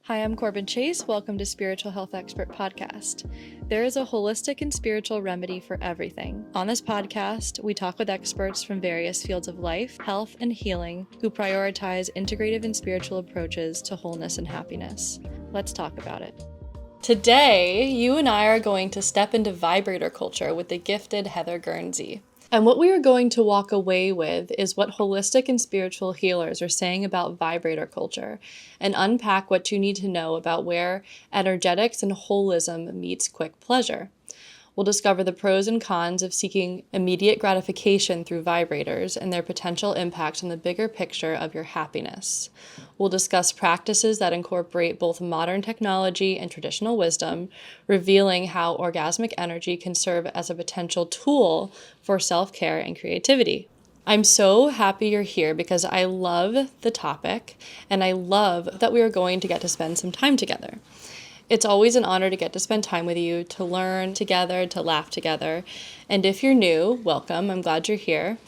Hi, I'm Corbin Chase. Welcome to Spiritual Health Expert Podcast. There is a holistic and spiritual remedy for everything. On this podcast, we talk with experts from various fields of life, health, and healing who prioritize integrative and spiritual approaches to wholeness and happiness. Let's talk about it. Today, you and I are going to step into vibrator culture with the gifted Heather Guernsey. And what we are going to walk away with is what holistic and spiritual healers are saying about vibrator culture and unpack what you need to know about where energetics and holism meets quick pleasure. We'll discover the pros and cons of seeking immediate gratification through vibrators and their potential impacts on the bigger picture of your happiness. We'll discuss practices that incorporate both modern technology and traditional wisdom, revealing how orgasmic energy can serve as a potential tool for self-care and creativity. I'm so happy you're here because I love the topic and I love that we are going to get to spend some time together. It's always an honor to get to spend time with you, to learn together, to laugh together. And if you're new, welcome. I'm glad you're here.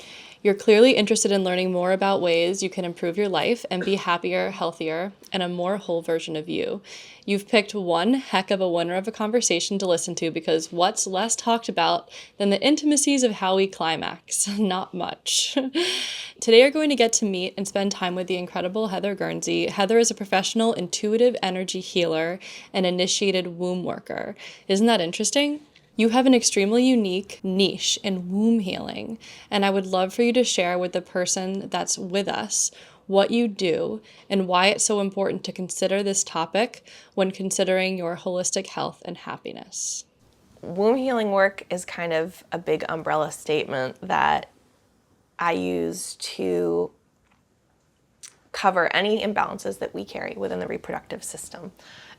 You're clearly interested in learning more about ways you can improve your life and be happier, healthier, and a more whole version of you. You've picked one heck of a winner of a conversation to listen to because what's less talked about than the intimacies of how we climax? Not much. Today you're going to get to meet and spend time with the incredible Heather Guernsey. Heather is a professional intuitive energy healer and initiated womb worker. Isn't that interesting? You have an extremely unique niche in womb healing, and I would love for you to share with the person that's with us what you do and why it's so important to consider this topic when considering your holistic health and happiness. Womb healing work is kind of a big umbrella statement that I use to cover any imbalances that we carry within the reproductive system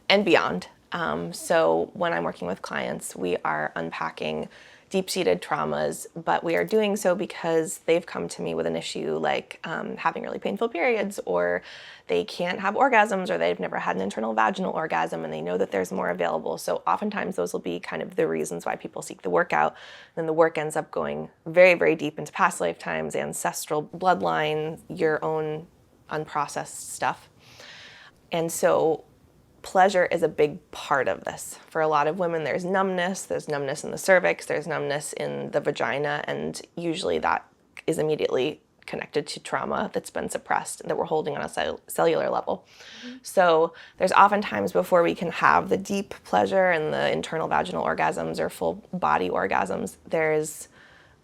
and beyond. So when I'm working with clients, we are unpacking deep-seated traumas, but we are doing so because they've come to me with an issue like having really painful periods, or they can't have orgasms, or they've never had an internal vaginal orgasm and they know that there's more available. So oftentimes those will be kind of the reasons why people seek the work out. Then the work ends up going very, very deep into past lifetimes, ancestral bloodline, your own unprocessed stuff. And so pleasure is a big part of this. For a lot of women, there's numbness in the cervix, there's numbness in the vagina, and usually that is immediately connected to trauma that's been suppressed that we're holding on a cellular level. Mm-hmm. So there's oftentimes before we can have the deep pleasure and the internal vaginal orgasms or full body orgasms, there's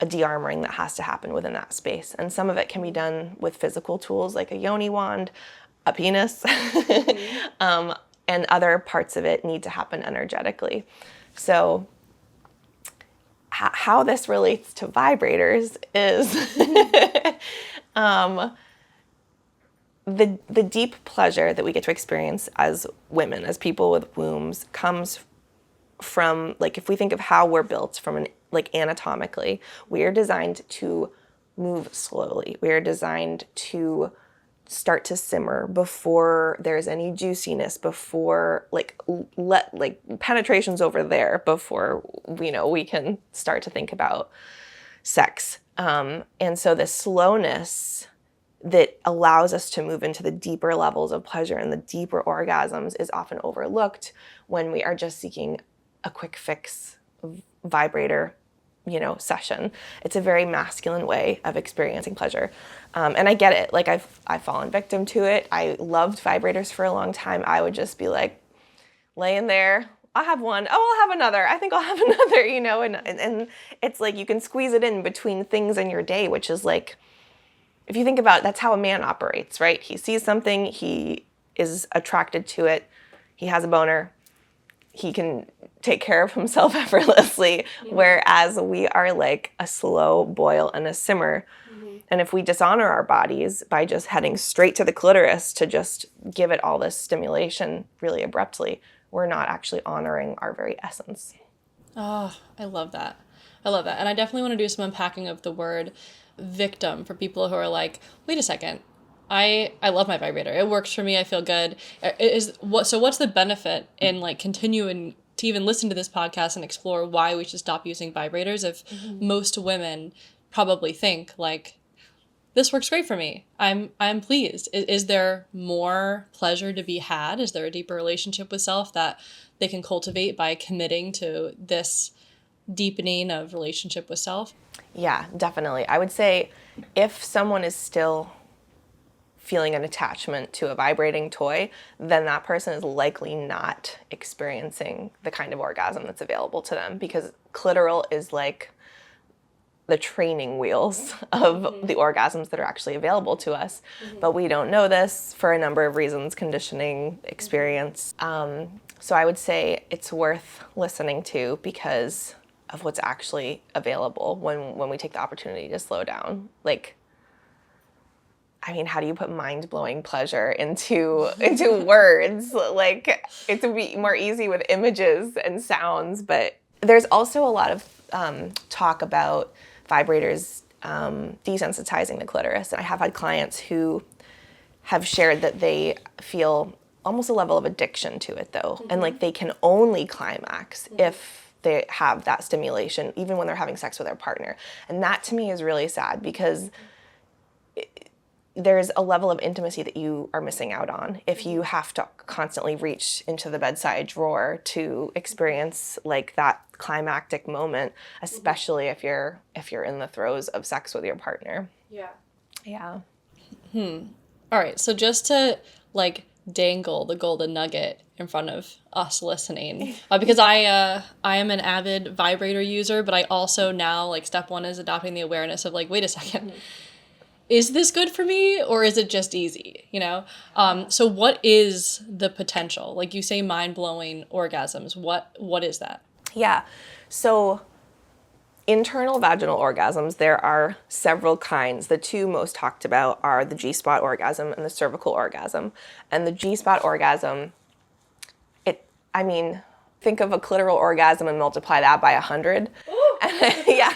a de-armoring that has to happen within that space. And some of it can be done with physical tools like a yoni wand, a penis, mm-hmm. And other parts of it need to happen energetically. So how this relates to vibrators is the deep pleasure that we get to experience as women, as people with wombs, comes from, like, if we think of how we're built from anatomically, we are designed to move slowly. We are designed to start to simmer before there's any juiciness, before penetration's over there before we can start to think about sex. And so the slowness that allows us to move into the deeper levels of pleasure and the deeper orgasms is often overlooked when we are just seeking a quick fix vibrator session. It's a very masculine way of experiencing pleasure. And I get it. Like, I've fallen victim to it. I loved vibrators for a long time. I would just be like laying there. I'll have one. Oh, I'll have another. I think I'll have another, and it's like you can squeeze it in between things in your day, which is like, if you think about it, that's how a man operates, right? He sees something, he is attracted to it, he has a boner, he can take care of himself effortlessly, whereas we are like a slow boil and a simmer. Mm-hmm. And if we dishonor our bodies by just heading straight to the clitoris to just give it all this stimulation really abruptly, we're not actually honoring our very essence. Oh, I love that. And I definitely want to do some unpacking of the word victim for people who are like, wait a second, I love my vibrator. It works for me. I feel good. So what's the benefit in continuing to even listen to this podcast and explore why we should stop using vibrators if mm-hmm. most women probably think this works great for me. I'm pleased. Is there more pleasure to be had? Is there a deeper relationship with self that they can cultivate by committing to this deepening of relationship with self? Yeah, definitely. I would say if someone is still feeling an attachment to a vibrating toy, then that person is likely not experiencing the kind of orgasm that's available to them, because clitoral is like the training wheels of the orgasms that are actually available to us. But we don't know this for a number of reasons, conditioning, experience. So I would say it's worth listening to because of what's actually available when we take the opportunity to slow down. Like, I mean, how do you put mind-blowing pleasure into words? Like, it would be more easy with images and sounds, but there's also a lot of talk about vibrators desensitizing the clitoris. And I have had clients who have shared that they feel almost a level of addiction to it, though. And like they can only climax if they have that stimulation, even when they're having sex with their partner. And that to me is really sad, because there's a level of intimacy that you are missing out on if you have to constantly reach into the bedside drawer to experience like that climactic moment, especially if you're in the throes of sex with your partner. Yeah. All right, so just to like dangle the golden nugget in front of us listening, because I am an avid vibrator user, but I also now, like, step one is adopting the awareness of like, wait a second, is this good for me or is it just easy, you know? So what is the potential? Like you say, mind-blowing orgasms. What is that? Yeah. So internal vaginal orgasms, there are several kinds. The two most talked about are the G-spot orgasm and the cervical orgasm. And the G-spot orgasm, think of a clitoral orgasm and multiply that by 100. Yeah.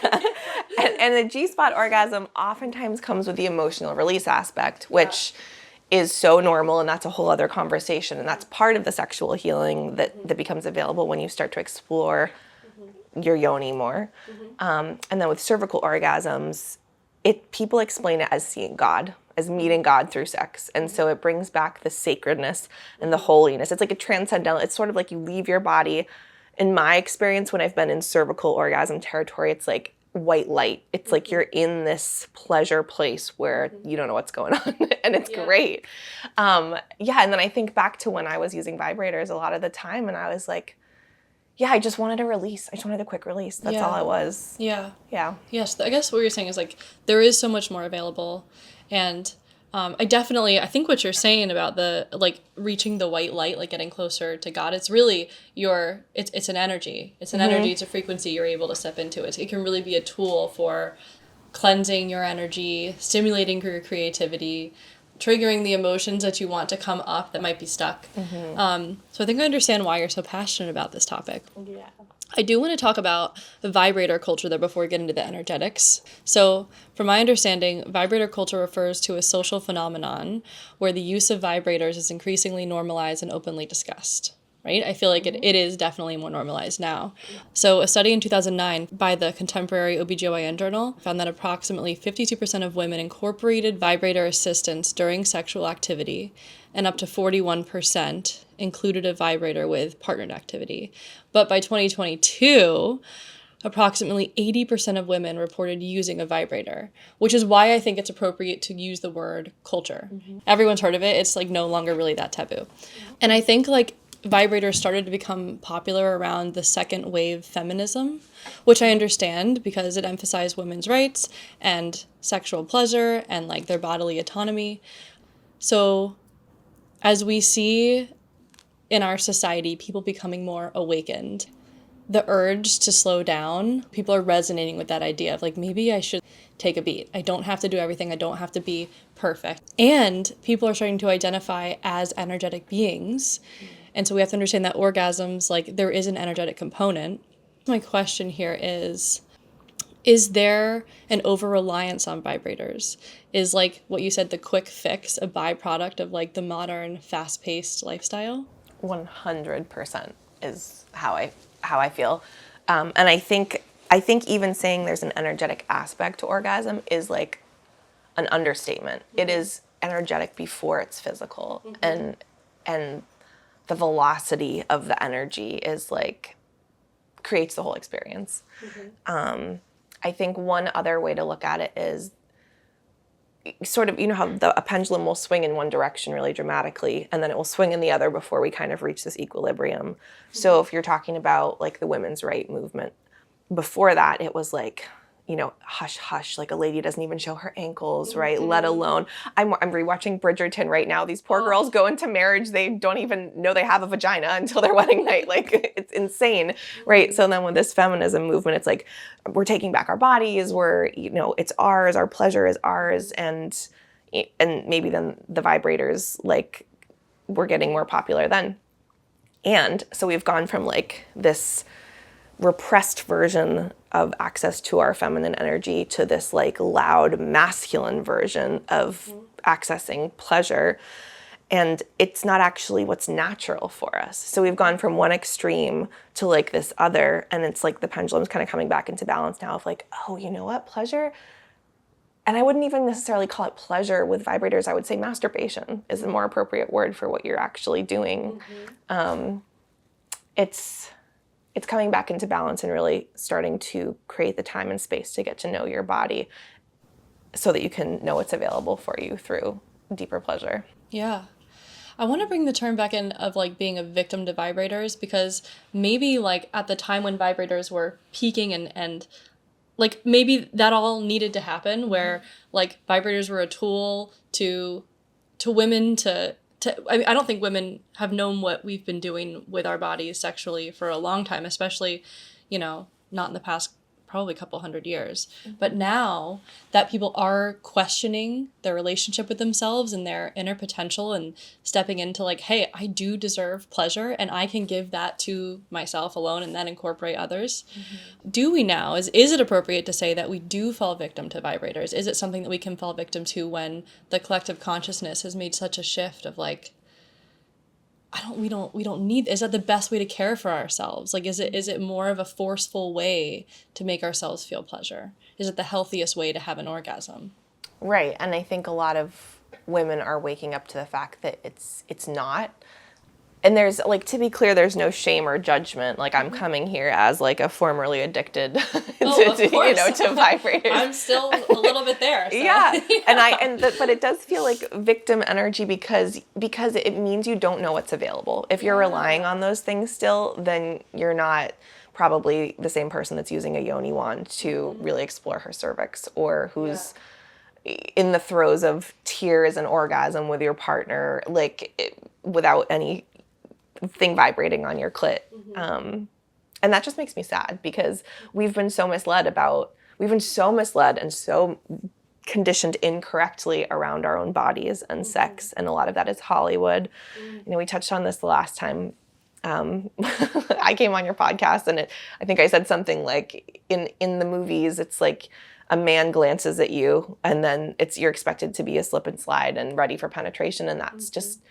And the G-spot orgasm oftentimes comes with the emotional release aspect, which is so normal, and that's a whole other conversation. And that's part of the sexual healing that becomes available when you start to explore your yoni more. And then with cervical orgasms, people explain it as seeing God, as meeting God through sex. And so it brings back the sacredness and the holiness. It's like a transcendental, it's sort of like you leave your body. In my experience, when I've been in cervical orgasm territory, it's like white light. It's like you're in this pleasure place where you don't know what's going on, and it's great. And then I think back to when I was using vibrators a lot of the time, and I was like, I just wanted a release. I just wanted a quick release. That's all it was. Yeah. Yeah. Yes, I guess what you're saying is like there is so much more available, and I think what you're saying about the like reaching the white light, like getting closer to God, it's really it's an energy. It's an energy, it's a frequency you're able to step into. It can really be a tool for cleansing your energy, stimulating your creativity, triggering the emotions that you want to come up that might be stuck. So I think I understand why you're so passionate about this topic. Yeah. I do want to talk about the vibrator culture though before we get into the energetics. So from my understanding, vibrator culture refers to a social phenomenon where the use of vibrators is increasingly normalized and openly discussed. Right? I feel like it is definitely more normalized now. So a study in 2009 by the Contemporary OBGYN Journal found that approximately 52% of women incorporated vibrator assistance during sexual activity, and up to 41% included a vibrator with partnered activity. But by 2022, approximately 80% of women reported using a vibrator, which is why I think it's appropriate to use the word culture. Everyone's heard of it. It's like no longer really that taboo. And I think like vibrators started to become popular around the second wave feminism, which I understand because it emphasized women's rights and sexual pleasure and like their bodily autonomy. So as we see in our society, people becoming more awakened, the urge to slow down, people are resonating with that idea of like, maybe I should take a beat. I don't have to do everything. I don't have to be perfect. And people are starting to identify as energetic beings. And so we have to understand that orgasms, like there is an energetic component. My question here is there an over-reliance on vibrators? Is like what you said, the quick fix, a byproduct of like the modern fast-paced lifestyle? 100% is how I feel. And I think even saying there's an energetic aspect to orgasm is like an understatement. It is energetic before it's physical. And the velocity of the energy is like creates the whole experience. I think one other way to look at it is sort of, you know how a pendulum will swing in one direction really dramatically, and then it will swing in the other before we kind of reach this equilibrium. So if you're talking about like the women's right movement, before that it was like, you know, hush hush, like a lady doesn't even show her ankles, right? Let alone, I'm rewatching Bridgerton right now. These poor girls go into marriage, they don't even know they have a vagina until their wedding night. Like, it's insane, right? So then with this feminism movement, it's like we're taking back our bodies, we're, you know, it's ours, our pleasure is ours, and maybe then the vibrators, like, were getting more popular then. And so we've gone from like this repressed version of access to our feminine energy to this like loud masculine version of accessing pleasure. And it's not actually what's natural for us. So we've gone from one extreme to like this other, and it's like the pendulum's kind of coming back into balance now of like, oh, you know what, pleasure. And I wouldn't even necessarily call it pleasure with vibrators. I would say masturbation is a more appropriate word for what you're actually doing. It's coming back into balance and really starting to create the time and space to get to know your body so that you can know what's available for you through deeper pleasure. Yeah. I want to bring the term back in of like being a victim to vibrators, because maybe like at the time when vibrators were peaking and like maybe that all needed to happen, where like vibrators were a tool to women to I don't think women have known what we've been doing with our bodies sexually for a long time, especially, you know, not in the past probably couple hundred years. But now that people are questioning their relationship with themselves and their inner potential and stepping into like, hey, I do deserve pleasure and I can give that to myself alone and then incorporate others. Do we now? Is it appropriate to say that we do fall victim to vibrators? Is it something that we can fall victim to when the collective consciousness has made such a shift of like, we don't need, is that the best way to care for ourselves? Like, is it more of a forceful way to make ourselves feel pleasure? Is it the healthiest way to have an orgasm? Right. And I think a lot of women are waking up to the fact that it's not. And there's, like, to be clear, there's no shame or judgment. Like, I'm coming here as, like, a formerly addicted to vibrators. I'm still a little bit there. So. Yeah. But it does feel like victim energy because it means you don't know what's available. If you're relying on those things still, then you're not probably the same person that's using a yoni wand to really explore her cervix, or who's in the throes of tears and orgasm with your partner, like, without any thing vibrating on your clit. And that just makes me sad, because we've been so misled and so conditioned incorrectly around our own bodies and sex. And a lot of that is Hollywood. You know, we touched on this the last time I came on your podcast, and I think I said something like, in the movies, it's like a man glances at you and then you're expected to be a slip and slide and ready for penetration. And that's just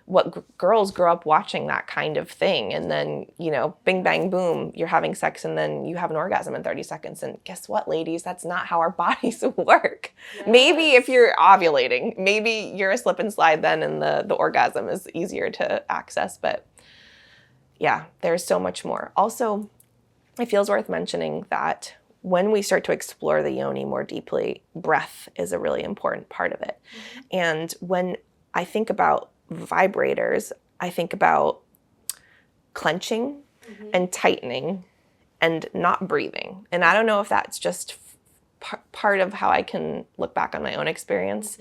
what girls grow up watching, that kind of thing. And then, you know, bing, bang, boom, you're having sex and then you have an orgasm in 30 seconds. And guess what, ladies? That's not how our bodies work. Yes. Maybe if you're ovulating, maybe you're a slip and slide then, and the orgasm is easier to access. But yeah, there's so much more. Also, it feels worth mentioning that when we start to explore the yoni more deeply, breath is a really important part of it. And when I think about vibrators, I think about clenching and tightening and not breathing. And I don't know if that's just part of how I can look back on my own experience,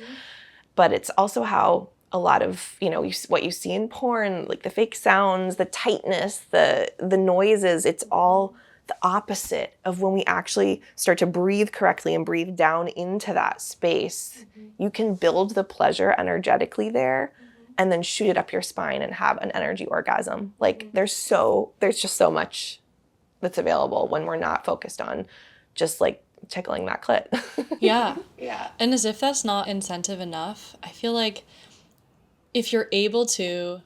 but it's also how a lot of, you know, what you see in porn, like the fake sounds, the tightness, the noises, it's all the opposite of when we actually start to breathe correctly and breathe down into that space. You can build the pleasure energetically there and then shoot it up your spine and have an energy orgasm. Like, there's just so much that's available when we're not focused on just like tickling that clit. Yeah. And as if that's not incentive enough, I feel like if you're able to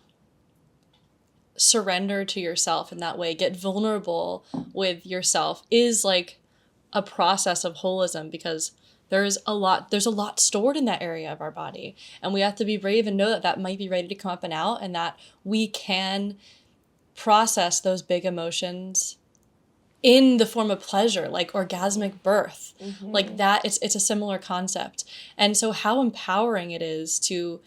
surrender to yourself in that way, get vulnerable with yourself, is like a process of holism, because there's a lot stored in that area of our body, and we have to be brave and know that that might be ready to come up and out, and that we can process those big emotions in the form of pleasure, like orgasmic birth. Like that, it's a similar concept. And so how empowering it is to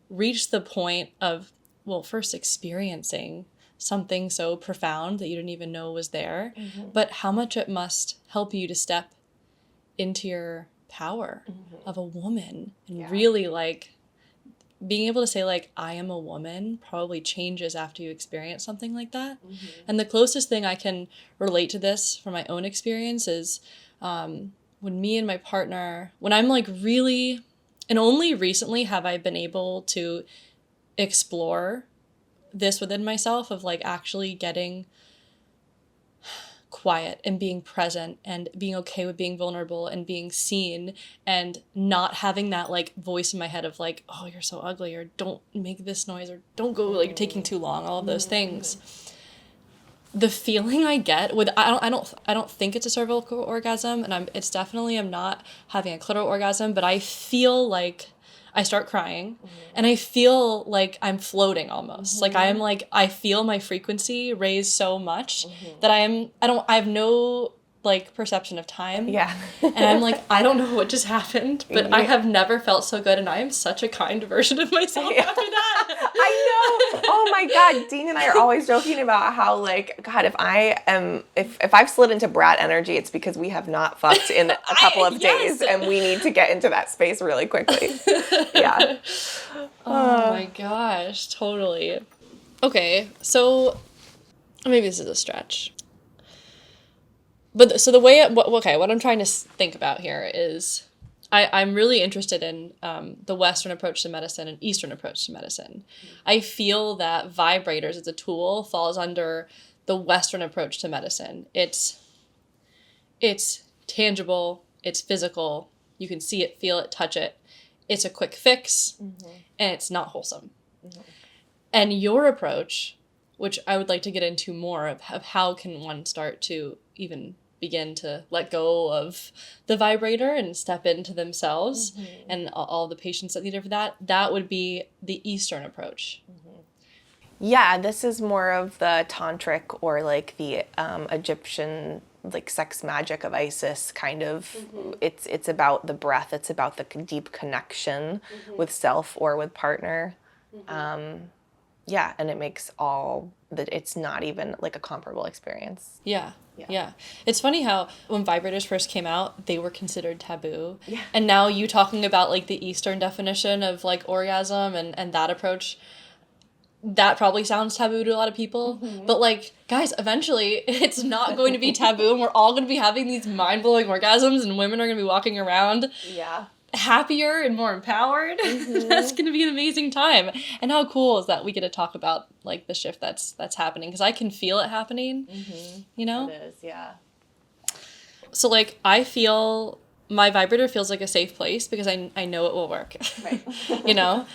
reach the point of, well, first experiencing something so profound that you didn't even know was there, but how much it must help you to step into your power of a woman, and really like being able to say like, I am a woman probably changes after you experience something like that. And the closest thing I can relate to this from my own experience is when me and my partner, when I'm like really, and only recently have I been able to explore this within myself of like actually getting quiet and being present and being okay with being vulnerable and being seen, and not having that like voice in my head of like, oh, you're so ugly, or don't make this noise, or don't go, like you're taking too long, all of those things. The feeling I get with, I don't think it's a cervical orgasm, and it's definitely, I'm not having a clitoral orgasm, but I feel like I start crying, and I feel like I'm floating almost. Like I feel my frequency raise so much that I have no like perception of time. Yeah. And I'm like, I don't know what just happened, but I have never felt so good, and I am such a kind version of myself after that. I know. Oh my God. Dean and I are always joking about how like, God, if I've slid into brat energy, it's because we have not fucked in a couple of days, and we need to get into that space really quickly. Yeah. Oh my gosh, totally. Okay, so maybe this is a stretch. But so the way, what I'm trying to think about here is I'm really interested in the Western approach to medicine and Eastern approach to medicine. I feel that vibrators as a tool falls under the Western approach to medicine. It's tangible, it's physical, you can see it, feel it, touch it. It's a quick fix, and it's not wholesome. And your approach, which I would like to get into more of how can one start to even begin to let go of the vibrator and step into themselves, and all the patients that need it for that would be the Eastern approach. Yeah, this is more of the tantric or like the Egyptian like sex magic of Isis kind of. It's about the breath, it's about the deep connection with self or with partner. Yeah, and it makes all that, it's not even like a comparable experience. Yeah. It's funny how when vibrators first came out, they were considered taboo. Yeah. And now you talking about like the Eastern definition of like orgasm and that approach, that probably sounds taboo to a lot of people. But like, guys, eventually it's not going to be taboo, and we're all going to be having these mind-blowing orgasms, and women are going to be walking around happier and more empowered. That's going to be an amazing time. And how cool is that we get to talk about like the shift that's happening, because I can feel it happening. You know? It is, yeah. So like I feel my vibrator feels like a safe place because I know it will work. Right. You know?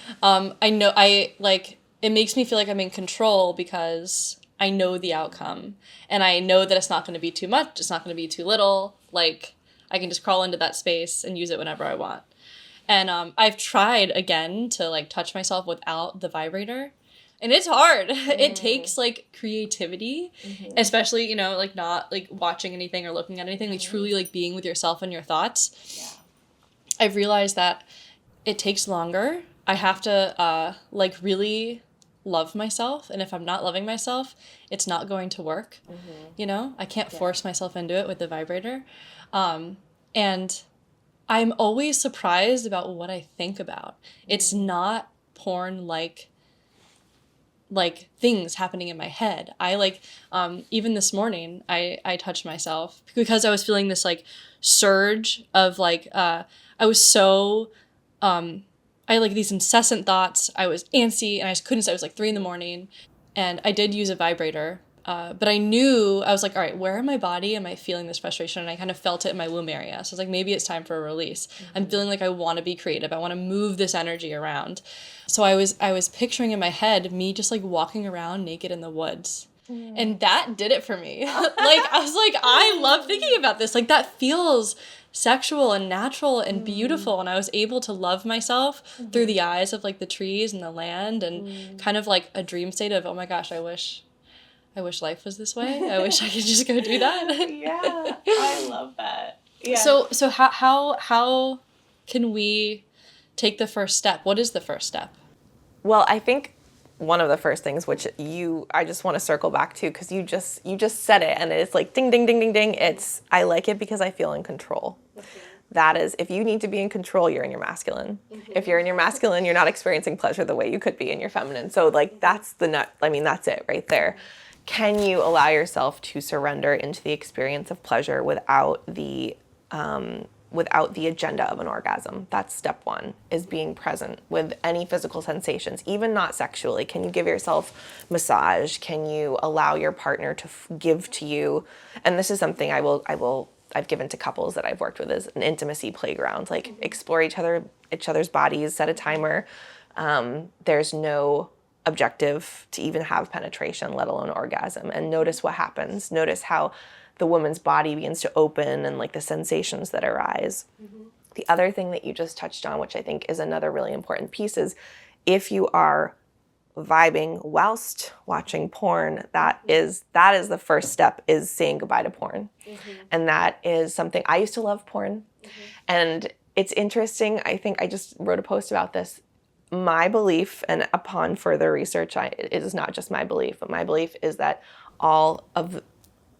It makes me feel like I'm in control because I know the outcome, and I know that it's not going to be too much, it's not going to be too little. Like I can just crawl into that space and use it whenever I want. And I've tried again to like touch myself without the vibrator, and it's hard. It takes like creativity, especially, you know, like not like watching anything or looking at anything, like truly like being with yourself and your thoughts. Yeah. I've realized that it takes longer. I have to like really love myself, and if I'm not loving myself, it's not going to work. You know, I can't force myself into it with the vibrator. And I'm always surprised about what I think about. It's not porn like things happening in my head. I like even this morning I touched myself because I was feeling this like surge of like I was so I had like these incessant thoughts. I was antsy and I just couldn't stop. It was like 3 a.m. and I did use a vibrator. But I knew, I was like, all right, where in my body am I feeling this frustration? And I kind of felt it in my womb area. So I was like, maybe it's time for a release. I'm feeling like I want to be creative. I want to move this energy around. So I was picturing in my head me just like walking around naked in the woods. And that did it for me. Like, I was like, I love thinking about this. Like, that feels sexual and natural and beautiful. And I was able to love myself through the eyes of, like, the trees and the land and kind of like a dream state of, oh my gosh, I wish life was this way. I wish I could just go do that. Yeah, I love that. Yeah. So how can we take the first step? What is the first step? Well, I think one of the first things, which I just want to circle back to, because you just said it, and it's like ding, ding, ding, ding, ding. It's, I like it because I feel in control. That is, if you need to be in control, you're in your masculine. If you're in your masculine, you're not experiencing pleasure the way you could be in your feminine. So like, that's that's it right there. Can you allow yourself to surrender into the experience of pleasure without the agenda of an orgasm? That's step one, is being present with any physical sensations, even not sexually. Can you give yourself massage? Can you allow your partner to give to you? And this is something I've given to couples that I've worked with, is an intimacy playground. Like, explore each other's bodies, set a timer. There's no objective to even have penetration, let alone orgasm, and notice what happens. Notice how the woman's body begins to open and like the sensations that arise. The other thing that you just touched on, which I think is another really important piece, is if you are vibing whilst watching porn, that is the first step, is saying goodbye to porn. And that is something, I used to love porn. And it's interesting, I think I just wrote a post about this. My belief, and upon further research, it is not just my belief, but my belief is that all of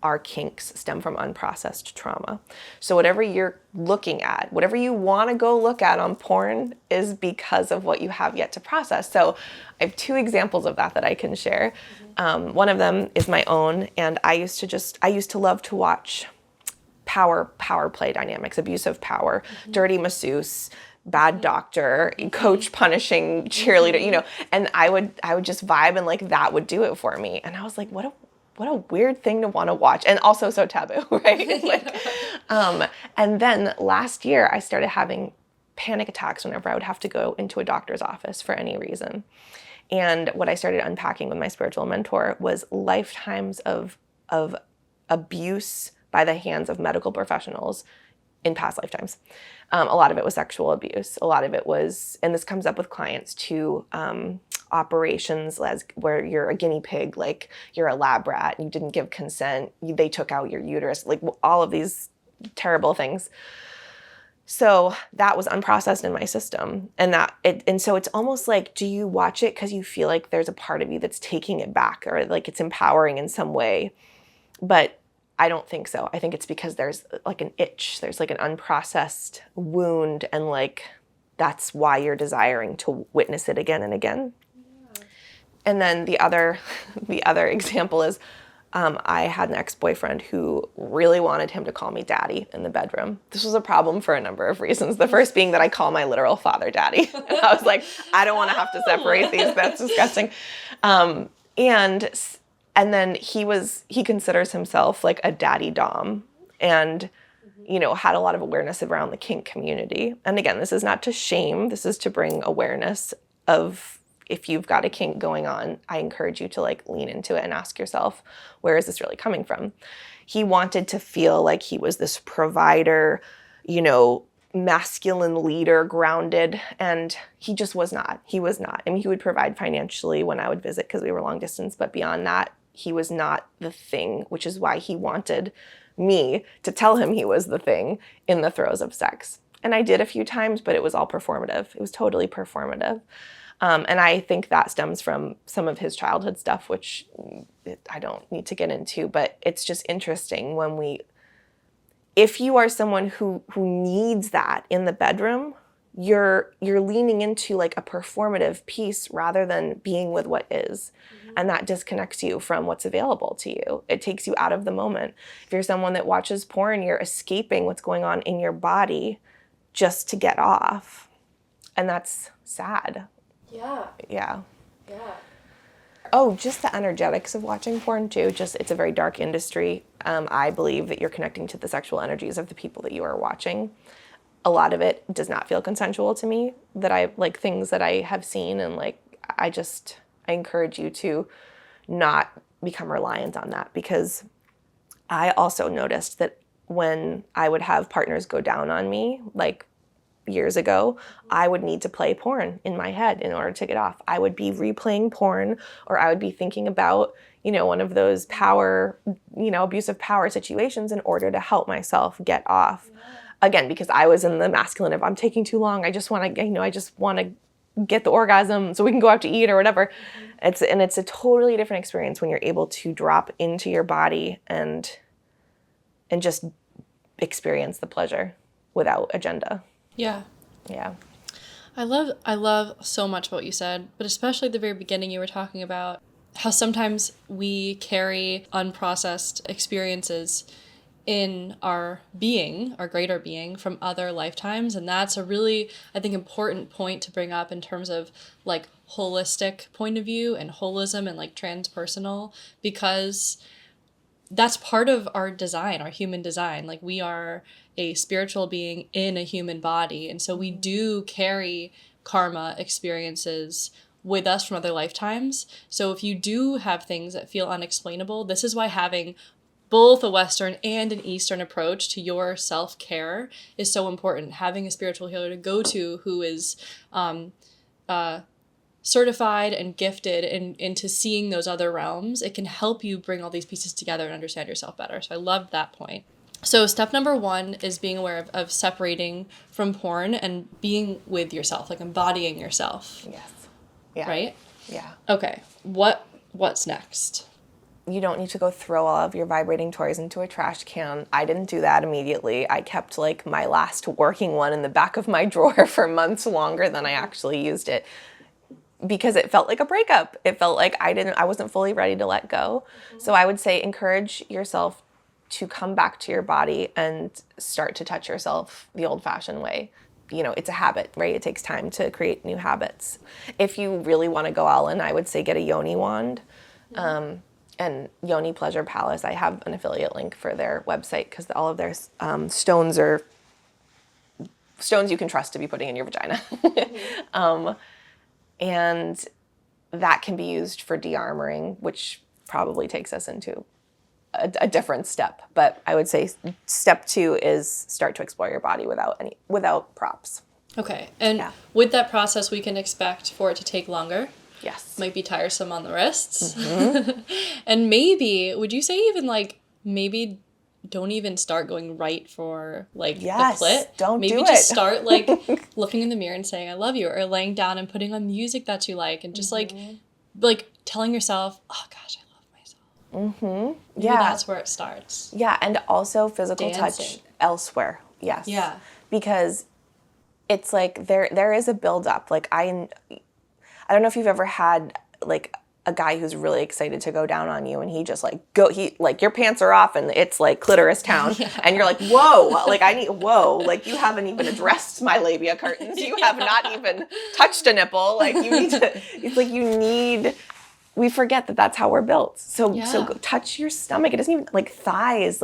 our kinks stem from unprocessed trauma. So whatever you're looking at, whatever you want to go look at on porn, is because of what you have yet to process. So I have two examples of that I can share. One of them is my own, and I used to love to watch power play dynamics, abuse of power, dirty masseuse, bad doctor, coach punishing cheerleader, and I would just vibe, and like that would do it for me. And I was like, what a weird thing to want to watch, and also so taboo, right? Like, and then last year I started having panic attacks whenever I would have to go into a doctor's office for any reason. And what I started unpacking with my spiritual mentor was lifetimes of abuse by the hands of medical professionals in past lifetimes. A lot of it was sexual abuse. A lot of it was, and this comes up with clients too, operations where you're a guinea pig, like you're a lab rat, you didn't give consent, they took out your uterus, like all of these terrible things. So that was unprocessed in my system. And so it's almost like, do you watch it because you feel like there's a part of you that's taking it back, or like it's empowering in some way? But I don't think so. I think it's because there's like an itch, there's like an unprocessed wound, and like that's why you're desiring to witness it again and again. Yeah. And then the other example is, I had an ex-boyfriend who really wanted him to call me daddy in the bedroom. This was a problem for a number of reasons. The first being that I call my literal father daddy. And I was like, I don't want to have to separate these. That's disgusting. And then he considers himself like a daddy dom, and, had a lot of awareness around the kink community. And again, this is not to shame, this is to bring awareness of, if you've got a kink going on, I encourage you to like lean into it and ask yourself, where is this really coming from? He wanted to feel like he was this provider, masculine leader, grounded, and he just was not. He was not. I mean, he would provide financially when I would visit because we were long distance, but beyond that, he was not the thing, which is why he wanted me to tell him he was the thing in the throes of sex. And I did a few times, but it was all performative. It was totally performative. And I think that stems from some of his childhood stuff, which I don't need to get into, but it's just interesting if you are someone who needs that in the bedroom, you're leaning into like a performative piece rather than being with what is. Mm-hmm. And that disconnects you from what's available to you. It takes you out of the moment. If you're someone that watches porn, you're escaping what's going on in your body just to get off. And that's sad. Yeah. Yeah. Yeah. Oh, just the energetics of watching porn too. It's a very dark industry. I believe that you're connecting to the sexual energies of the people that you are watching. A lot of it does not feel consensual to me, things that I have seen, and I encourage you to not become reliant on that, because I also noticed that when I would have partners go down on me, like years ago, I would need to play porn in my head in order to get off. I would be replaying porn, or I would be thinking about, one of those abusive power situations in order to help myself get off. Again, because I was in the masculine of, I'm taking too long. I just want to, get the orgasm so we can go out to eat or whatever. It's a totally different experience when you're able to drop into your body and just experience the pleasure without agenda. Yeah. Yeah. I love so much what you said, but especially at the very beginning, you were talking about how sometimes we carry unprocessed experiences in our being, our greater being, from other lifetimes. And that's a really, I think, important point to bring up in terms of like holistic point of view and holism and like transpersonal, because that's part of our design, our human design. Like, we are a spiritual being in a human body. And so we do carry karma experiences with us from other lifetimes. So if you do have things that feel unexplainable, this is why having both a Western and an Eastern approach to your self-care is so important. Having a spiritual healer to go to who is certified and gifted into seeing those other realms, it can help you bring all these pieces together and understand yourself better. So I loved that point. So step number 1 is being aware of separating from porn and being with yourself, like embodying yourself. Yes. Yeah. Right? Yeah. Okay. What's next? You don't need to go throw all of your vibrating toys into a trash can. I didn't do that immediately. I kept like my last working one in the back of my drawer for months longer than I actually used it, because it felt like a breakup. It felt like I wasn't fully ready to let go. So I would say encourage yourself to come back to your body and start to touch yourself the old-fashioned way. It's a habit, right? It takes time to create new habits. If you really want to go all in, I would say get a yoni wand. And Yoni Pleasure Palace, I have an affiliate link for their website, because all of their stones are stones you can trust to be putting in your vagina. And that can be used for de-armoring, which probably takes us into a different step. But I would say step 2 is start to explore your body without props. Okay. And with that process, we can expect for it to take longer. Yes. Might be tiresome on the wrists. Mm-hmm. And maybe, would you say even like, maybe don't even start going right for like the clit? Don't maybe do just it. Start like looking in the mirror and saying, I love you, or laying down and putting on music that you like, and just like telling yourself, oh gosh, I love myself. Mm-hmm. Maybe that's where it starts. Yeah. And also physical Dancing. touch elsewhere. Yes. Yeah. Because it's like there is a buildup. Like I don't know if you've ever had like a guy who's really excited to go down on you, and he just like your pants are off and it's like clitoris town. Yeah. And you're like, whoa, like you haven't even addressed my labia curtains. You have not even touched a nipple. Like we forget that that's how we're built. So go touch your stomach. It doesn't even like thighs.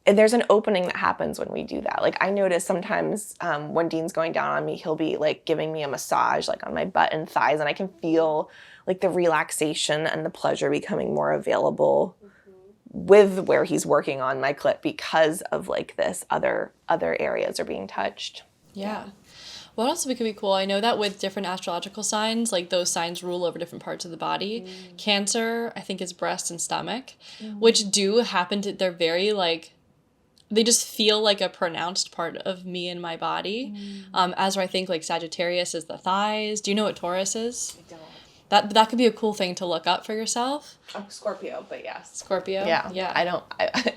And there's an opening that happens when we do that. Like I notice sometimes when Dean's going down on me, he'll be like giving me a massage like on my butt and thighs, and I can feel like the relaxation and the pleasure becoming more available with where he's working on my clit, because of like this other areas are being touched. Yeah. What else could be cool? I know that with different astrological signs, like those signs rule over different parts of the body. Cancer, I think, is breast and stomach, which do happen to, they're very like, they just feel like a pronounced part of me and my body. As I think like Sagittarius is the thighs. Do you know what Taurus is? I don't. That could be a cool thing to look up for yourself. I'm Scorpio, but yes. Scorpio? Yeah.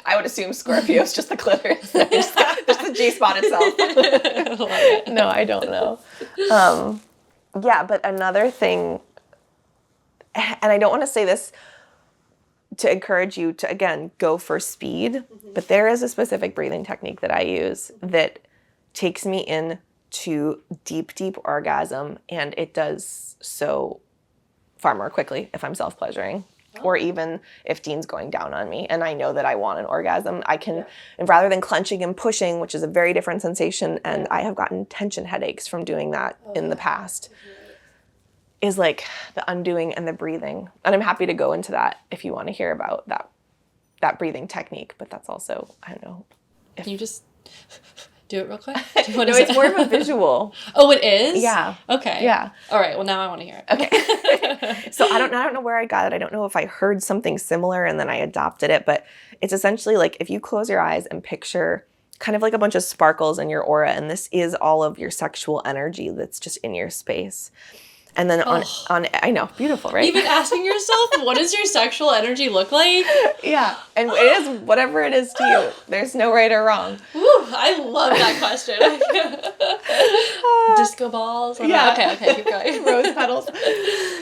I would assume Scorpio is just the clitoris. Just the G-spot itself. No, I don't know. But another thing, and I don't want to say this to encourage you to, again, go for speed, but there is a specific breathing technique that I use that takes me into deep, deep orgasm, and it does so far more quickly if I'm self-pleasuring, or even if Dean's going down on me and I know that I want an orgasm, I can, and rather than clenching and pushing, which is a very different sensation, and I have gotten tension headaches from doing that in the past. is like the undoing and the breathing. And I'm happy to go into that if you want to hear about that breathing technique, but that's also, I don't know. Can you just do it real quick? No, it's more of a visual. Oh, it is? Yeah. Okay. Yeah. All right. Well, now I want to hear it. Okay. So I don't know where I got it. I don't know if I heard something similar and then I adopted it, but it's essentially like if you close your eyes and picture kind of like a bunch of sparkles in your aura, and this is all of your sexual energy that's just in your space. And then on I know, beautiful, right? Even asking yourself, what does your sexual energy look like? Yeah. And it is whatever it is to you. There's no right or wrong. Woo, I love that question. Disco balls? Yeah. Okay, keep going. Rose petals.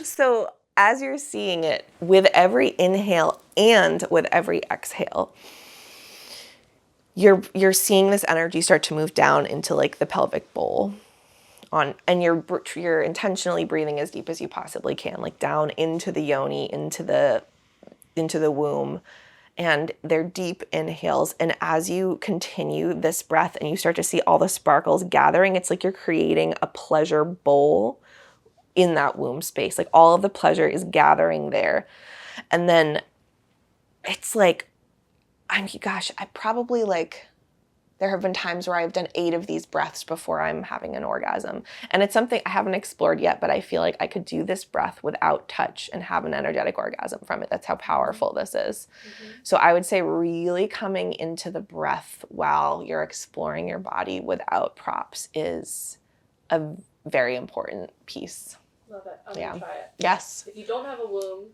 So as you're seeing it, with every inhale and with every exhale, you're seeing this energy start to move down into like the pelvic bowl. And you're intentionally breathing as deep as you possibly can, like down into the yoni, into the womb. And they're deep inhales. And as you continue this breath and you start to see all the sparkles gathering, it's like you're creating a pleasure bowl in that womb space. Like all of the pleasure is gathering there. And then it's like, I probably like, there have been times where I've done 8 of these breaths before I'm having an orgasm. And it's something I haven't explored yet, but I feel like I could do this breath without touch and have an energetic orgasm from it. That's how powerful this is. Mm-hmm. So I would say really coming into the breath while you're exploring your body without props is a very important piece. Love it. I'm going to try it. Yes. If you don't have a womb,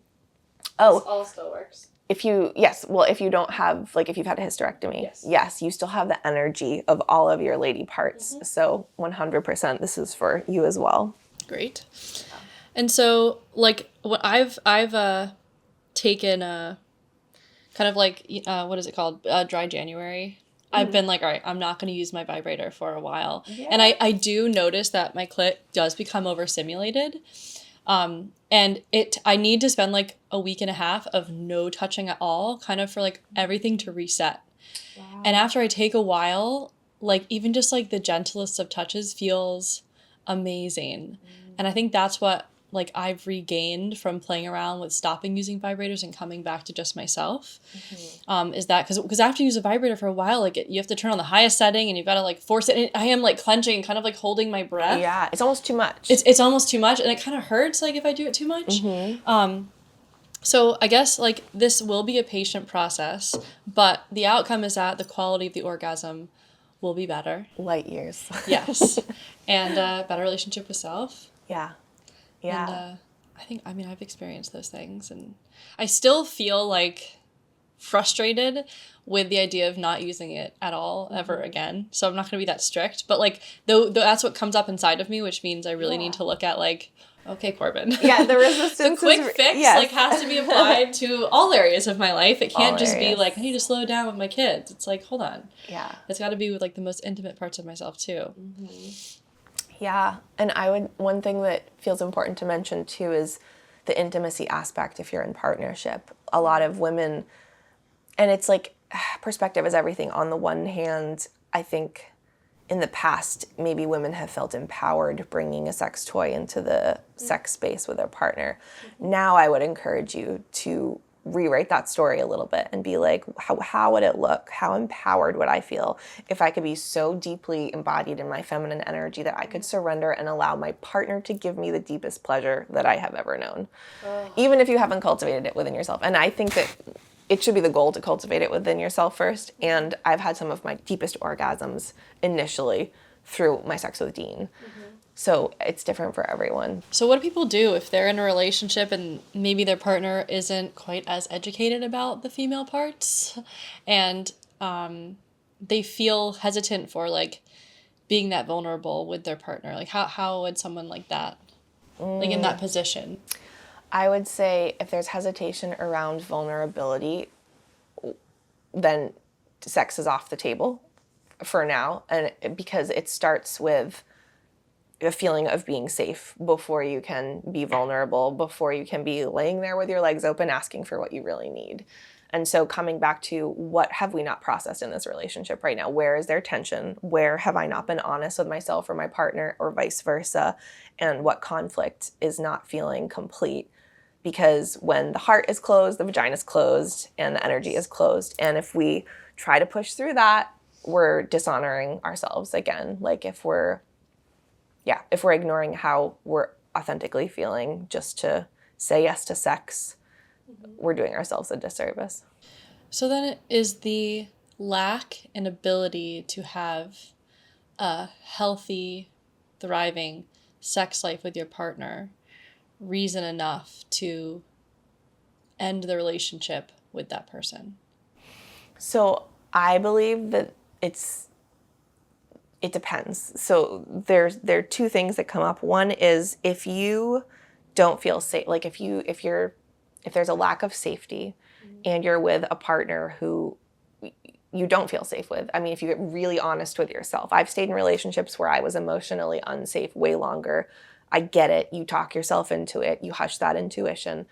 this all still works. If you don't have, like if you've had a hysterectomy, yes, you still have the energy of all of your lady parts. Mm-hmm. So 100% this is for you as well. Great. And so like what I've taken kind of like, what is it called? Dry January. Mm-hmm. I've been like, all right, I'm not going to use my vibrator for a while. Yeah. And I do notice that my clit does become overstimulated. And I need to spend like a week and a half of no touching at all, kind of for like everything to reset. Wow. And after I take a while, like even just like the gentlest of touches feels amazing. And I think that's what like I've regained from playing around with stopping using vibrators and coming back to just myself. Mm-hmm. Is that because after you use a vibrator for a while, like you have to turn on the highest setting and you've got to like force it. And I am like clenching, kind of like holding my breath. Yeah, it's almost too much. It's almost too much, and it kind of hurts like if I do it too much. Mm-hmm. So I guess like this will be a patient process, but the outcome is that the quality of the orgasm will be better. Light years. Yes, and better relationship with self. Yeah. Yeah. And I've experienced those things, and I still feel like frustrated with the idea of not using it at all ever again. So I'm not going to be that strict, but like though that's what comes up inside of me, which means I really need to look at like, okay, Corbin. Yeah, the resistance. The quick fix like has to be applied to all areas of my life. It can't just be like I need to slow down with my kids. It's like, hold on. Yeah. It's got to be with like the most intimate parts of myself too. Mm-hmm. Yeah, and one thing that feels important to mention too is the intimacy aspect if you're in partnership. A lot of women, and it's like perspective is everything. On the one hand, I think in the past, maybe women have felt empowered bringing a sex toy into the sex space with their partner. Mm-hmm. Now I would encourage you to rewrite that story a little bit and be like, how would it look? How empowered would I feel if I could be so deeply embodied in my feminine energy that I could surrender and allow my partner to give me the deepest pleasure that I have ever known, even if you haven't cultivated it within yourself. And I think that it should be the goal to cultivate it within yourself first. And I've had some of my deepest orgasms initially through my sex with Dean. Mm-hmm. So it's different for everyone. So what do people do if they're in a relationship and maybe their partner isn't quite as educated about the female parts and they feel hesitant for like being that vulnerable with their partner? Like how would someone like that, like in that position? I would say if there's hesitation around vulnerability, then sex is off the table for now. And because it starts with a feeling of being safe before you can be vulnerable, before you can be laying there with your legs open, asking for what you really need. And so coming back to what have we not processed in this relationship right now? Where is there tension? Where have I not been honest with myself or my partner or vice versa? And what conflict is not feeling complete? Because when the heart is closed, the vagina is closed, and the energy is closed. And if we try to push through that, we're dishonoring ourselves again. Like if we're ignoring how we're authentically feeling just to say yes to sex, we're doing ourselves a disservice. So then is the lack and ability to have a healthy, thriving sex life with your partner reason enough to end the relationship with that person? So I believe that it depends. So there are two things that come up. One is if you don't feel safe, like if there's a lack of safety and you're with a partner who you don't feel safe with. I mean, if you get really honest with yourself. I've stayed in relationships where I was emotionally unsafe way longer. I get it. You talk yourself into it. You hush that intuition.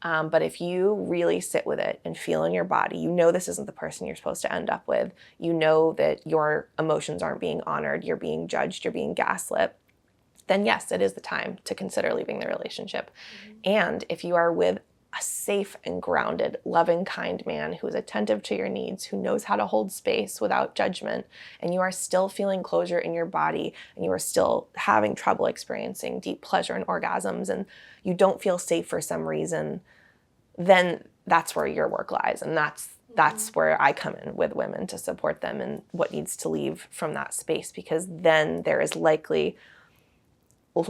But if you really sit with it and feel in your body, you know this isn't the person you're supposed to end up with. You know that your emotions aren't being honored. You're being judged. You're being gaslit. Then yes, it is the time to consider leaving the relationship. And if you are with a safe and grounded, loving, kind man who is attentive to your needs, who knows how to hold space without judgment, and you are still feeling closure in your body, and you are still having trouble experiencing deep pleasure and orgasms, and you don't feel safe for some reason, then that's where your work lies. And that's where I come in with women to support them in what needs to leave from that space, because then there is likely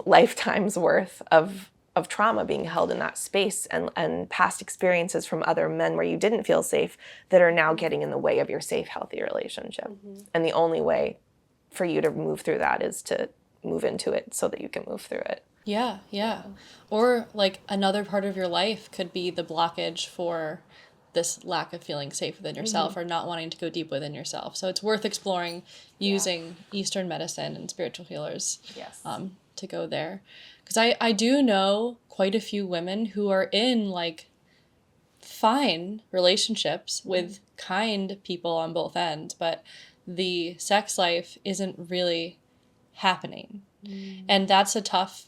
lifetimes worth of trauma being held in that space, and past experiences from other men where you didn't feel safe that are now getting in the way of your safe, healthy relationship. And the only way for you to move through that is to move into it so that you can move through it. Yeah. Or like another part of your life could be the blockage for this lack of feeling safe within yourself or not wanting to go deep within yourself. So it's worth exploring using Eastern medicine and spiritual healers to go there. Because I do know quite a few women who are in like fine relationships with kind people on both ends, but the sex life isn't really happening. And that's a tough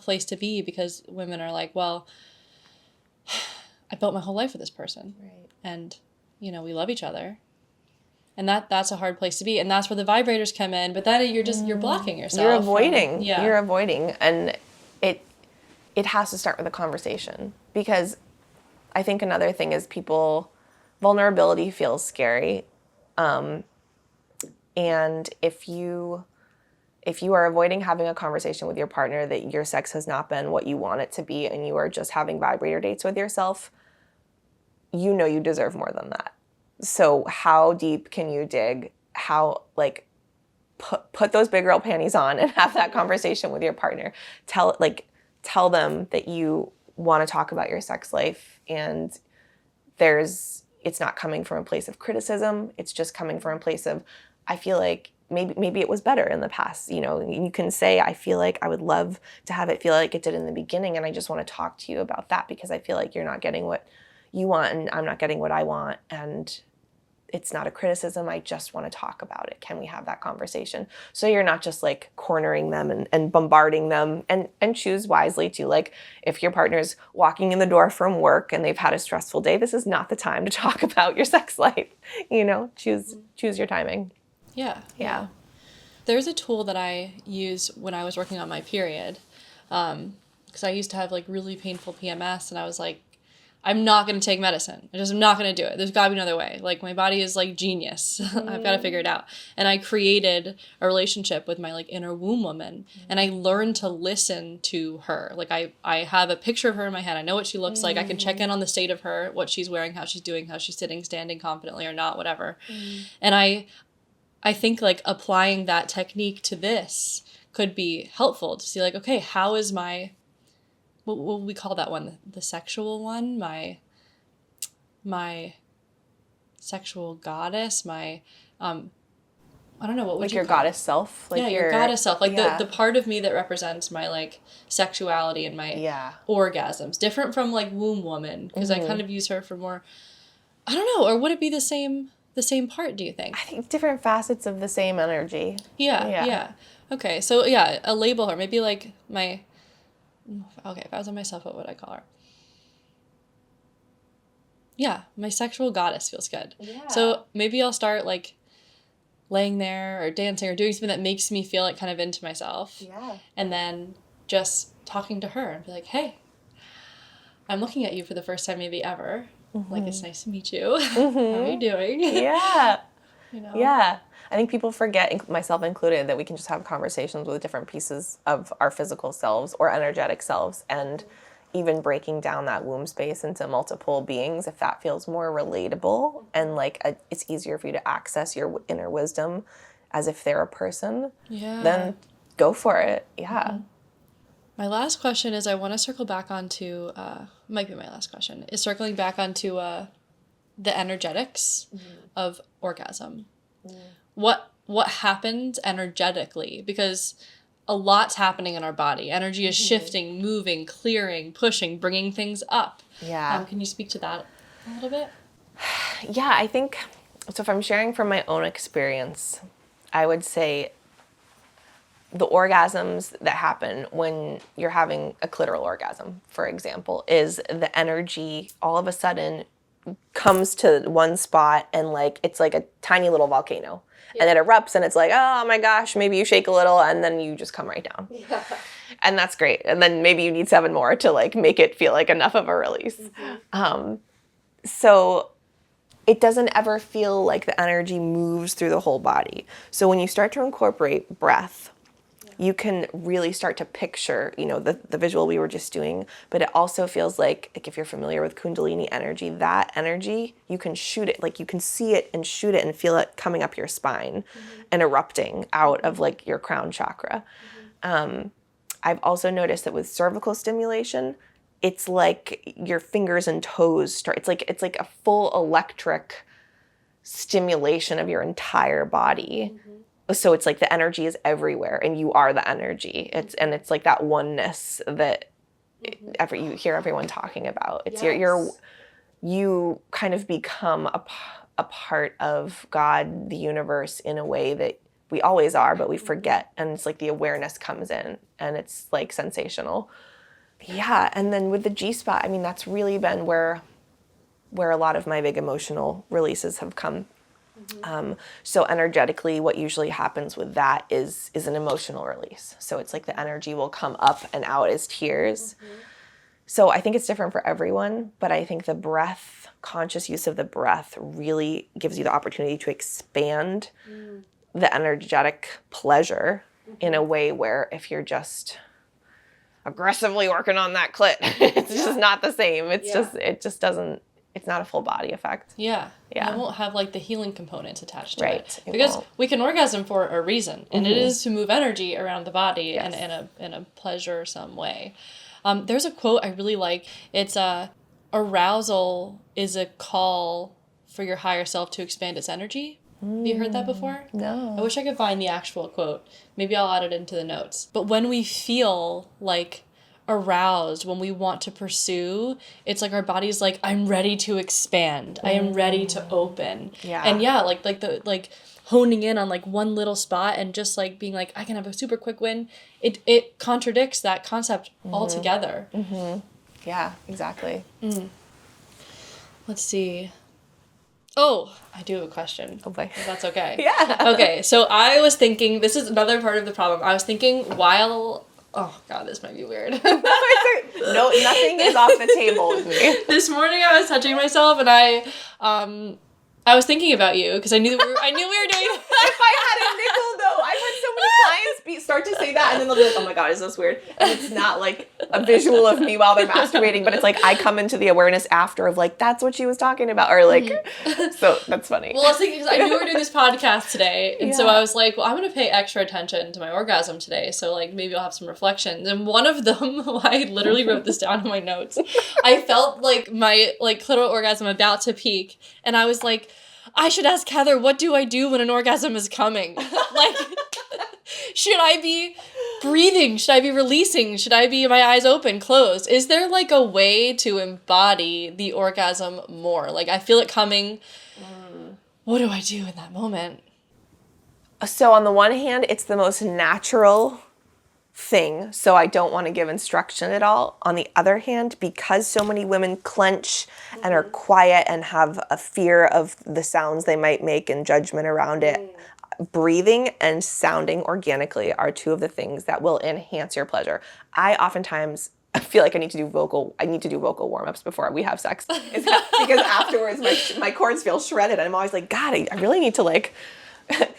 place to be, because women are like, well, I built my whole life with this person. Right. And, we love each other. And that's a hard place to be. And that's where the vibrators come in. But then you're blocking yourself. You're avoiding. Yeah. You're avoiding. And it has to start with a conversation, because I think another thing is vulnerability feels scary. And if you are avoiding having a conversation with your partner that your sex has not been what you want it to be, and you are just having vibrator dates with yourself, you know you deserve more than that. So how deep can you dig? How, like, put those big girl panties on and have that conversation with your partner. Tell them that you want to talk about your sex life, and it's not coming from a place of criticism. It's just coming from a place of, I feel like maybe it was better in the past. You can say, I feel like I would love to have it feel like it did in the beginning, and I just want to talk to you about that, because I feel like you're not getting what you want and I'm not getting what I want, and it's not a criticism. I just want to talk about it. Can we have that conversation? So you're not just like cornering them and bombarding them, and choose wisely too. Like if your partner's walking in the door from work and they've had a stressful day, this is not the time to talk about your sex life. Choose your timing. Yeah. There's a tool that I use when I was working on my period, because I used to have like really painful PMS, and I was like, I'm not going to take medicine. I'm not going to do it. There's got to be another way. Like my body is like genius. I've got to figure it out. And I created a relationship with my like inner womb woman, and I learned to listen to her. Like I have a picture of her in my head. I know what she looks like. I can check in on the state of her, what she's wearing, how she's doing, how she's sitting, standing confidently or not, whatever. And I think like applying that technique to this could be helpful to see like, okay, how is my, what will we call that one? The sexual one? My sexual goddess, my I don't know, what would like you your call it? goddess self? Like Your goddess self. Like yeah. the part of me that represents my, like, sexuality and my orgasms. Different from, like, womb woman, because I kind of use her for more, I don't know, or would it be the same part, do you think? I think different facets of the same energy. Yeah. Okay, so yeah, a label her. Maybe like my, okay, if I was on myself, what would I call her? Yeah, my sexual goddess feels good. Yeah. So maybe I'll start like laying there or dancing or doing something that makes me feel like kind of into myself. Yeah. And then just talking to her and be like, hey, I'm looking at you for the first time maybe ever. Like, it's nice to meet you. How are you doing? Yeah. You know? Yeah. I think people forget, myself included, that we can just have conversations with different pieces of our physical selves or energetic selves, and even breaking down that womb space into multiple beings, if that feels more relatable and like it's easier for you to access your inner wisdom as if they're a person, then go for it. Yeah. My last question is, I want to circle back onto, might be my last question, is circling back onto the energetics of orgasm. What happens energetically? Because a lot's happening in our body. Energy is shifting, moving, clearing, pushing, bringing things up. Yeah. Can you speak to that a little bit? Yeah, I think, so if I'm sharing from my own experience, I would say the orgasms that happen when you're having a clitoral orgasm, for example, is the energy all of a sudden comes to one spot and like it's like a tiny little volcano. And it erupts and it's like, oh my gosh, maybe you shake a little and then you just come right down. Yeah. And that's great. And then maybe you need 7 more to like make it feel like enough of a release. So it doesn't ever feel like the energy moves through the whole body. So when you start to incorporate breath, you can really start to picture, the visual we were just doing, but it also feels like if you're familiar with Kundalini energy, that energy, you can shoot it, like you can see it and shoot it and feel it coming up your spine and erupting out of like your crown chakra. I've also noticed that with cervical stimulation, it's like your fingers and toes start, it's like a full electric stimulation of your entire body. So it's like the energy is everywhere and you are the energy. It's like that oneness that you hear everyone talking about. It's you kind of become a part of God, the universe, in a way that we always are, but we forget. And it's like the awareness comes in and it's like sensational. Yeah. And then with the G-spot, I mean, that's really been where a lot of my big emotional releases have come. So energetically, what usually happens with that is an emotional release. So it's like the energy will come up and out as tears. So I think it's different for everyone, but I think the breath, conscious use of the breath, really gives you the opportunity to expand the energetic pleasure in a way where if you're just aggressively working on that clit, it's just not the same. It just doesn't. It's not a full body effect. Yeah. And it won't have like the healing components attached to it. It because won't. we can orgasm for a reason, and it is to move energy around the body and in a pleasuresome way. There's a quote I really like. It's arousal is a call for your higher self to expand its energy. Have you heard that before? No. I wish I could find the actual quote. Maybe I'll add it into the notes. But when we feel like aroused, when we want to pursue, it's like our body's like, I'm ready to expand. I am ready to open. Yeah. And like honing in on like one little spot and just like being like, I can have a super quick win. It contradicts that concept altogether. Yeah, exactly. Let's see. Oh, I do have a question. Oh boy. If that's okay. Yeah. Okay, so I was thinking, this is another part of the problem. I was thinking oh God, this might be weird. No, nothing is off the table with me. This morning I was touching myself and I was thinking about you because I knew we were doing. If I had a nickel, though, I've had so many clients start to say that, and then they'll be like, "Oh my God, is this weird?" And it's not like a visual of me while they're masturbating, but it's like I come into the awareness after of like, "That's what she was talking about," or like, so that's funny. Well, I was thinking because I knew we were doing this podcast today, and so I was like, "Well, I'm gonna pay extra attention to my orgasm today, so like maybe I'll have some reflections." And one of them, I literally wrote this down in my notes. I felt like my clitoral orgasm about to peak, and I was like, I should ask Heather, what do I do when an orgasm is coming? Like, should I be breathing? Should I be releasing? Should I be my eyes open, closed? Is there like a way to embody the orgasm more? Like, I feel it coming. What do I do in that moment? So on the one hand, it's the most natural thing, so I don't want to give instruction at all. On the other hand, because so many women clench and are quiet and have a fear of the sounds they might make and judgment around it, breathing and sounding organically are two of the things that will enhance your pleasure. I oftentimes feel like I need to do vocal warm-ups before we have sex. Because afterwards my cords feel shredded and I'm always like, God, I really need to like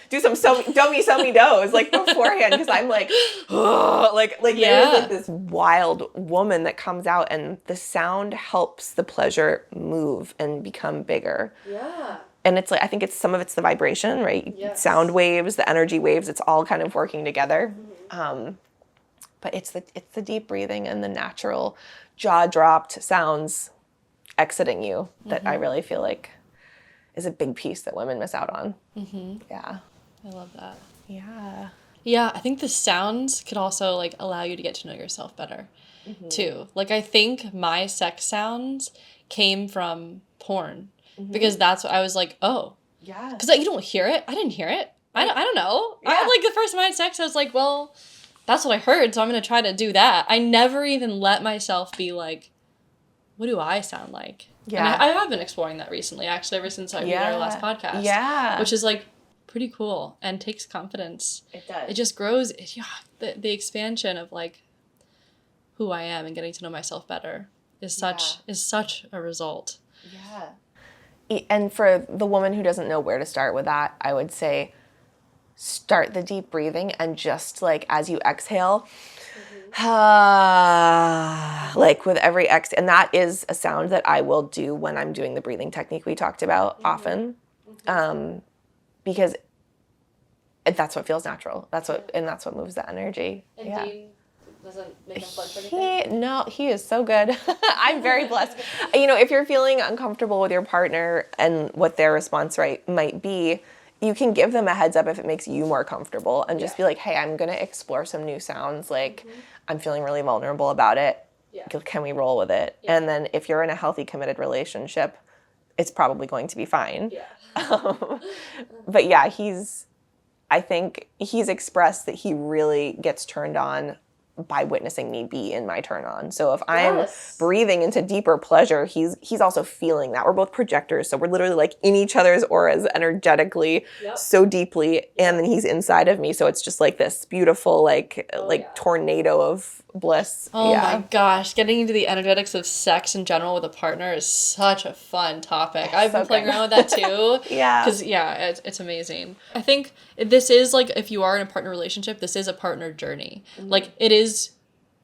do some do-me does like beforehand, because I'm like, oh, like there's like this wild woman that comes out and the sound helps the pleasure move and become bigger. Yeah. And it's like, I think it's some of it's the vibration, right? Yes. Sound waves, the energy waves, it's all kind of working together. But it's the deep breathing and the natural jaw-dropped sounds exiting you that I really feel like is a big piece that women miss out on. Yeah. I love that. Yeah. Yeah, I think the sounds could also like allow you to get to know yourself better too. Like, I think my sex sounds came from porn because that's what I was like, oh. Yeah. Because like, you don't hear it. I didn't hear it. I don't know. Yeah. I like the first time I had sex, I was like, well, that's what I heard, so I'm going to try to do that. I never even let myself be like, what do I sound like? Yeah. And I have been exploring that recently, actually, ever since I read our last podcast. Yeah. Which is, like, pretty cool and takes confidence. It does. It just grows. The expansion of, like, who I am and getting to know myself better is such a result. Yeah. And for the woman who doesn't know where to start with that, I would say start the deep breathing and just, like, as you exhale, like with every exhale, and that is a sound that I will do when I'm doing the breathing technique we talked about often, because that's what feels natural. That's what moves the energy. And Dean doesn't make him flinch or anything? No, he is so good. I'm very blessed. If you're feeling uncomfortable with your partner and what their response might be, you can give them a heads up if it makes you more comfortable and just be like, hey, I'm going to explore some new sounds. Like, I'm feeling really vulnerable about it. Yeah. Can we roll with it? Yeah. And then if you're in a healthy, committed relationship, it's probably going to be fine. Yeah. But yeah, I think he's expressed that he really gets turned on by witnessing me be in my turn on. So if I'm breathing into deeper pleasure, he's also feeling that. We're both projectors, so we're literally like in each other's auras energetically so deeply, and then he's inside of me, so it's just like this beautiful like tornado of bliss. Oh my gosh, getting into the energetics of sex in general with a partner is such a fun topic. I've been playing around with that too. Because it's amazing. I think this is like, if you are in a partner relationship, this is a partner journey. Like, it is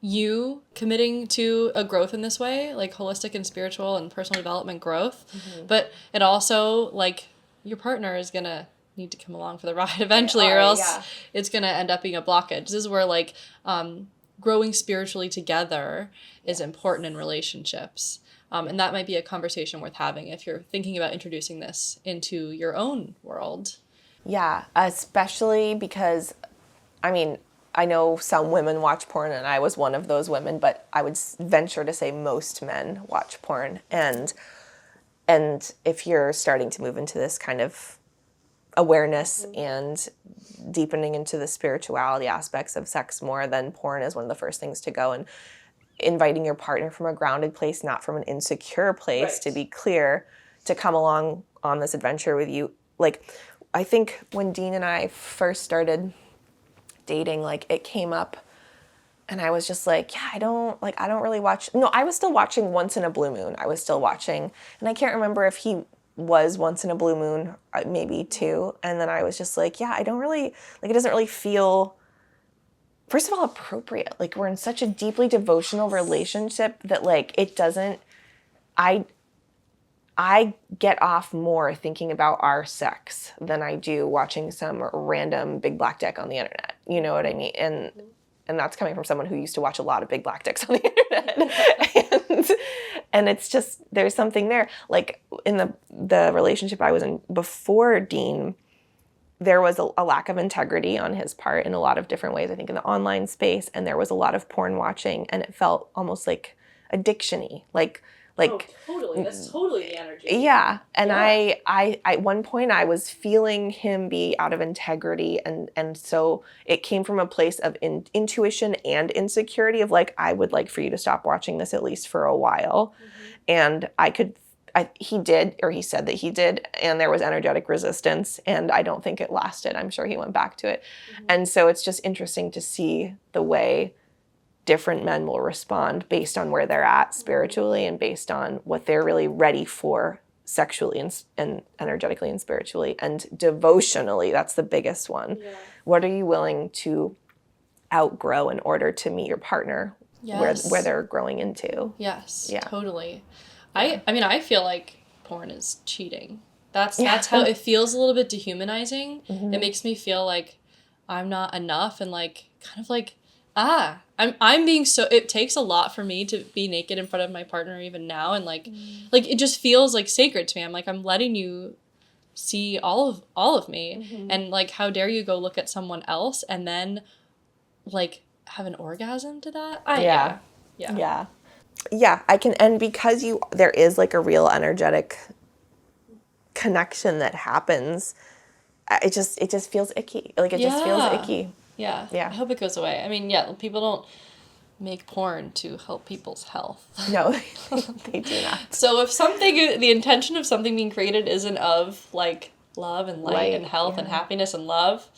you committing to a growth in this way, like holistic and spiritual and personal development growth. But it also, like, your partner is gonna need to come along for the ride eventually, or else it's gonna end up being a blockage. This is where, like, growing spiritually together is important in relationships. And that might be a conversation worth having if you're thinking about introducing this into your own world. Yeah, especially because, I know some women watch porn, and I was one of those women, but I would venture to say most men watch porn. And if you're starting to move into this kind of awareness and deepening into the spirituality aspects of sex more, then porn is one of the first things to go. And inviting your partner from a grounded place, not from an insecure place, to be clear, to come along on this adventure with you. Like, I think when Dean and I first started dating, like, it came up and I was just like, I don't really watch. No, I was still watching Once in a Blue Moon. I was still watching, and I can't remember if he was Once in a Blue Moon, maybe too. And then I was just like, I don't really, like, it doesn't really feel, first of all, appropriate. Like, we're in such a deeply devotional relationship that, like, it doesn't, I get off more thinking about our sex than I do watching some random big black dick on the internet. You know what I mean? And that's coming from someone who used to watch a lot of big black dicks on the internet. and it's just, there's something there. Like in the relationship I was in before Dean, there was a lack of integrity on his part in a lot of different ways, I think in the online space. And there was a lot of porn watching, and it felt almost like addiction-y. Like, oh, totally. That's totally the energy. Yeah. And yeah. I at one point I was feeling him be out of integrity. And so it came from a place of intuition and insecurity of like, I would like for you to stop watching this at least for a while. And he said that he did. And there was energetic resistance. And I don't think it lasted. I'm sure he went back to it. And so it's just interesting to see the way different men will respond based on where they're at spiritually and based on what they're really ready for sexually and energetically and spiritually and devotionally. That's the biggest one. Yeah. What are you willing to outgrow in order to meet your partner where they're growing into? Yes, yeah. Totally. I mean, I feel like porn is cheating. That's how it feels, a little bit dehumanizing. It makes me feel like I'm not enough and like kind of like, I'm being so, it takes a lot for me to be naked in front of my partner even now, and like it just feels like sacred to me. I'm like, I'm letting you see all of me, and like, how dare you go look at someone else and then like have an orgasm to that? Yeah. I can, and because there is like a real energetic connection that happens, it just feels icky. Like it just feels icky. Yeah. I hope it goes away. I mean, people don't make porn to help people's health. No, they do not. So if the intention of something being created isn't of like love and light and health and happiness and love,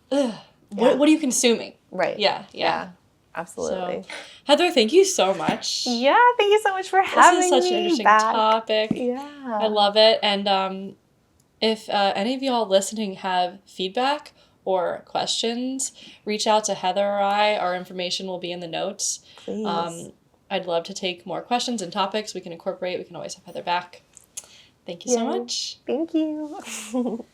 what are you consuming? Right. Yeah. Absolutely. So, Heather, thank you so much. Yeah, thank you so much for having me. This is such an interesting topic. Yeah. I love it. And if any of y'all listening have feedback or questions, reach out to Heather or I. Our information will be in the notes. Please. I'd love to take more questions and topics we can incorporate. We can always have Heather back. Thank you so much. Thank you.